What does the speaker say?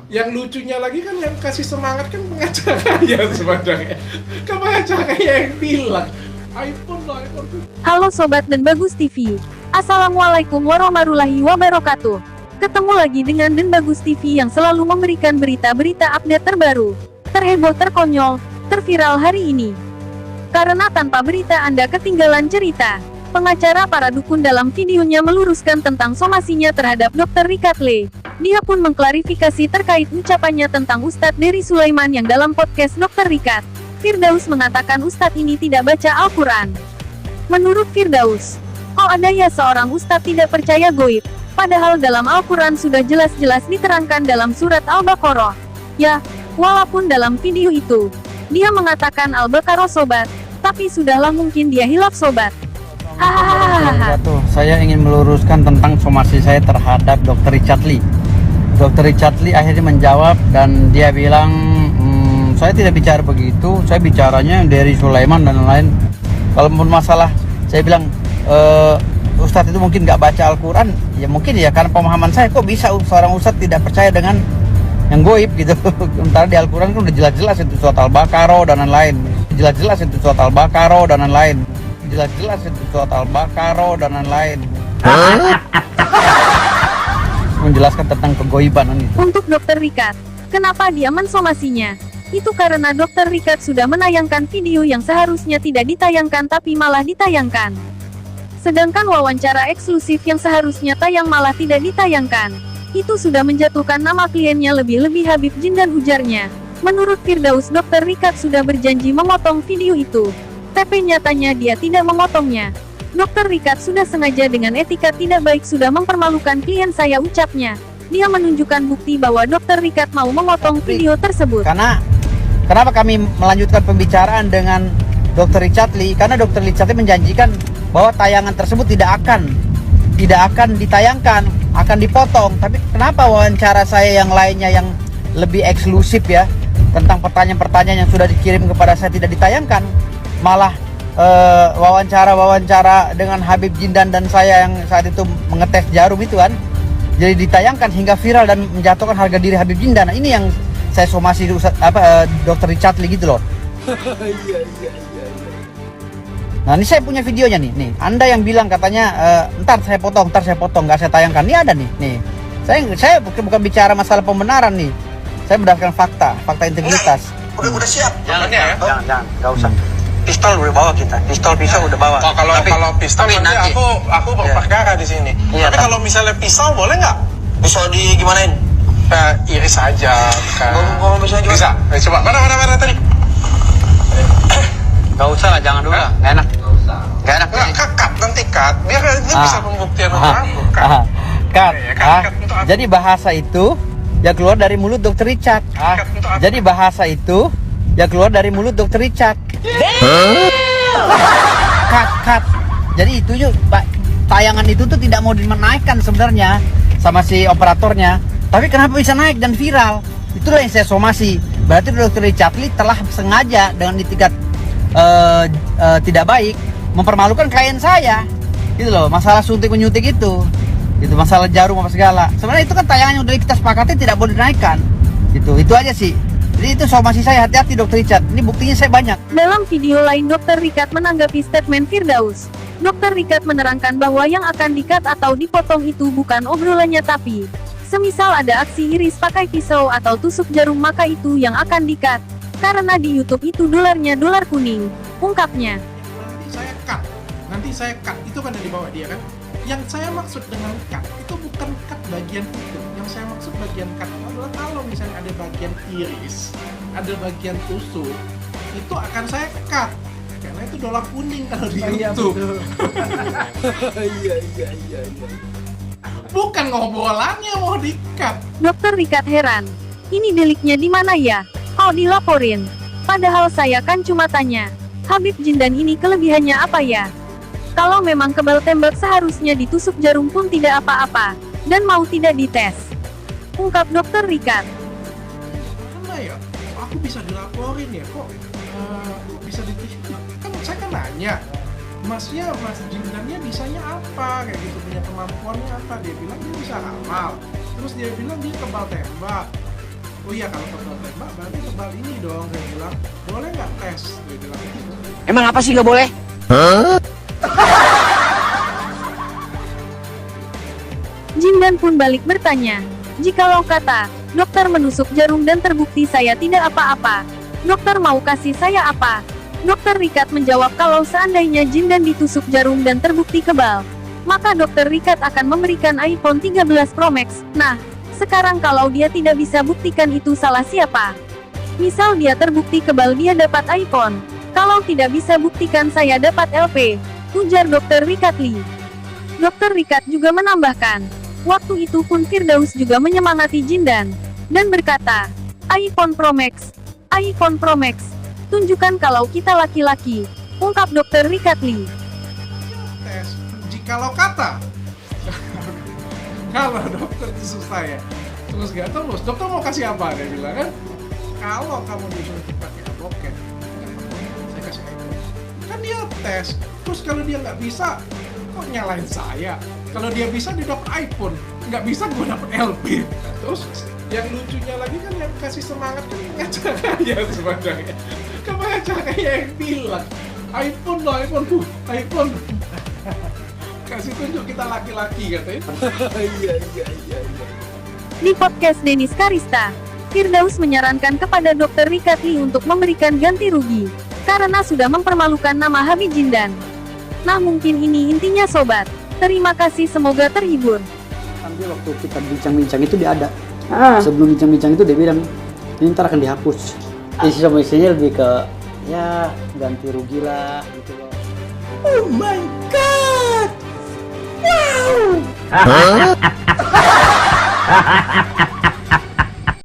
Yang lucunya lagi kan yang kasih semangat kan pengacaranya sebenarnya. Kan pengacaranya yang bilang iPhone lah, iPhone. Halo Sobat Den Bagus TV. Assalamualaikum warahmatullahi wabarakatuh. Ketemu lagi dengan Den Bagus TV yang selalu memberikan berita-berita update terbaru, terheboh, terkonyol, terviral hari ini. Karena tanpa berita Anda ketinggalan cerita. Pengacara para dukun dalam videonya meluruskan tentang somasinya terhadap Dr. Richard Lee. Dia pun mengklarifikasi terkait ucapannya tentang Ustadz Dery Sulaiman yang dalam podcast Dr. Richard. Firdaus mengatakan Ustadz ini tidak baca Al-Quran. Menurut Firdaus, kok ada ya seorang Ustadz tidak percaya goib? Padahal dalam Al-Quran sudah jelas-jelas diterangkan dalam surat Al-Baqarah. Ya, walaupun dalam video itu, dia mengatakan Al-Baqarah sobat, tapi sudahlah mungkin dia hilaf sobat. Hahaha. Saya ingin meluruskan tentang somasi saya terhadap Dr. Richard Lee. Dr. Richard Lee akhirnya menjawab dan dia bilang, saya tidak bicara begitu, saya bicaranya dari Sulaiman dan lain-lain. Kalau masalah, saya bilang, Ustadz itu mungkin nggak baca Al-Quran, ya mungkin ya karena pemahaman saya, kok bisa seorang Ustadz tidak percaya dengan yang goib gitu. Sementara di Al-Quran kan udah jelas-jelas itu surat Al-Baqarah dan lain-lain. Jelas-jelas itu surat Al-Baqarah dan lain-lain. Jelas-jelas itu surat Al-Baqarah dan lain-lain. Menjelaskan tentang kegoiban itu. Untuk Dr. Richard, kenapa dia mensomasinya? Itu karena Dr. Richard sudah menayangkan video yang seharusnya tidak ditayangkan tapi malah ditayangkan. Sedangkan wawancara eksklusif yang seharusnya tayang malah tidak ditayangkan. Itu sudah menjatuhkan nama kliennya, lebih-lebih Habib Jin, dan ujarnya. Menurut Firdaus, Dr. Richard sudah berjanji memotong video itu. Tapi nyatanya dia tidak memotongnya. Dr. Richard sudah sengaja dengan etika tidak baik sudah mempermalukan klien saya, ucapnya. Dia menunjukkan bukti bahwa Dr. Richard mau memotong video tersebut. Kenapa kami melanjutkan pembicaraan dengan Dr. Richard Lee? Karena Dr. Richard Lee menjanjikan bahwa tayangan tersebut tidak akan ditayangkan, akan dipotong. Tapi kenapa wawancara saya yang lainnya yang lebih eksklusif ya, tentang pertanyaan-pertanyaan yang sudah dikirim kepada saya tidak ditayangkan, malah wawancara dengan Habib Jindan dan saya yang saat itu mengetes jarum itu kan, jadi ditayangkan hingga viral dan menjatuhkan harga diri Habib Jindan. Nah, ini yang saya somasi Dr. Richard Lee gitu loh. Nah, ini saya punya videonya nih. Anda yang bilang katanya ntar saya potong, nggak saya tayangkan. Ini ada nih. Saya bukan bicara masalah pembenaran nih. Saya berdasarkan fakta integritas. Udah siap. Jangan, nggak usah. Pistol udah bawa kita, pisau udah bawa. Oh, kalau pistol nanti aku berperkara di sini. Iya, tapi kalau misalnya pisau boleh nggak? Pisau di gimanain? Iris aja. Mau bisa juga? Bisa. Coba mana tadi? Nggak usah lah, jangan dulu lah, nggak enak. Nggak enak. Cut nanti cut. Biar ini bisa pembuktian untuk aku. Cut. Jadi bahasa itu yang keluar dari mulut Dr. Richard. Jadi bahasa itu yang keluar dari mulut Dr. Richard. Cut. Jadi itu Pak, tayangan itu tuh tidak mau dinaikkan sebenarnya sama si operatornya. Tapi kenapa bisa naik dan viral? Itulah yang saya somasi. Berarti Dr. Richard Lee telah sengaja dengan itikat tidak baik mempermalukan klien saya. Gitu loh, masalah suntik menyuntik itu masalah jarum apa segala. Sebenarnya itu kan tayangan yang udah kita sepakati tidak boleh dinaikkan. Itu aja sih. Jadi itu somasi saya, hati-hati Dr. Richard. Ini buktinya saya banyak. Dalam video lain Dr. Richard menanggapi statement Firdaus. Dr. Richard menerangkan bahwa yang akan di-cut atau dipotong itu bukan obrolannya tapi semisal ada aksi iris pakai pisau atau tusuk jarum maka itu yang akan di-cut. Karena di YouTube itu dolarnya dolar kuning, ungkapnya. Nanti saya cut. Itu kan dari bawah dia kan. Yang saya maksud dengan cut itu bukan cut bagian itu. Yang saya maksud bagian cut adalah kalau misalnya ada bagian iris, ada bagian tusuk, itu akan saya cut. Karena itu dolar kuning kalau di YouTube. Iya. Bukan ngobrolannya mau di-cut. Dr. Richard heran. Ini deliknya di mana ya? Kok dilaporin? Padahal saya kan cuma tanya. Habib Jindan ini kelebihannya apa ya? Kalau memang kebal tembak seharusnya ditusuk jarum pun tidak apa-apa. Dan mau tidak dites. Ungkap Dr. Richard. Mana ya? Aku bisa dilaporin ya kok? Bisa ditusuk? Kan saya kan nanya. Mas Jindannya bisanya apa? Kayak gitu, punya kemampuannya apa? Dia bilang dia bisa ramal. Terus dia bilang dia kebal tembak. Oh iya, kalau tebal tembak berarti tebal ini dong. Saya bilang, boleh nggak tes? Dia bilang gitu. Emang apa sih nggak boleh? Jindan pun balik bertanya. Jikalau kata, dokter menusuk jarum dan terbukti saya tidak apa-apa, dokter mau kasih saya apa? Dokter Rikat menjawab kalau seandainya Jindan ditusuk jarum dan terbukti kebal, maka dokter Rikat akan memberikan iPhone 13 Pro Max. Nah, sekarang kalau dia tidak bisa buktikan itu salah siapa? Misal dia terbukti kebal dia dapat iPhone, kalau tidak bisa buktikan saya dapat LP, ujar dokter Rikat Lee. Dokter Rikat juga menambahkan, waktu itu pun Firdaus juga menyemangati Jindan, dan berkata, iPhone Pro Max, iPhone Pro Max, tunjukkan kalau kita laki-laki, ungkap dokter Rikat Lee. Tes, jikalau kata. Kalau dokter tusuk saya, terus gak terus, dokter mau kasih apa? Dia bilang kan, kalau kamu disuntik pakai advokat, saya kasih iPhone. Kan dia tes, terus kalau dia nggak bisa, kok nyalain saya? Kalau dia bisa dia dapat iPhone, nggak bisa gue dapat LP. Nah, terus yang lucunya lagi kan yang kasih semangat kan pengacaranya sebenarnya. Kan pengacaranya yang bilang iPhone loh, iPhone. Kasih tunjuk kita laki-laki katanya. Di podcast Denis Karista, Firdaus menyarankan kepada dokter Rikat Lee untuk memberikan ganti rugi, karena sudah mempermalukan nama Habib Jindan. Nah mungkin ini intinya sobat. Terima kasih, semoga terhibur. Sampai waktu kita bincang-bincang itu dia ada. Sebelum bincang-bincang itu dia bilang, ini ntar akan dihapus. Isi sama isinya lebih ke, ya ganti rugi lah gitu loh. Oh my god! Wow!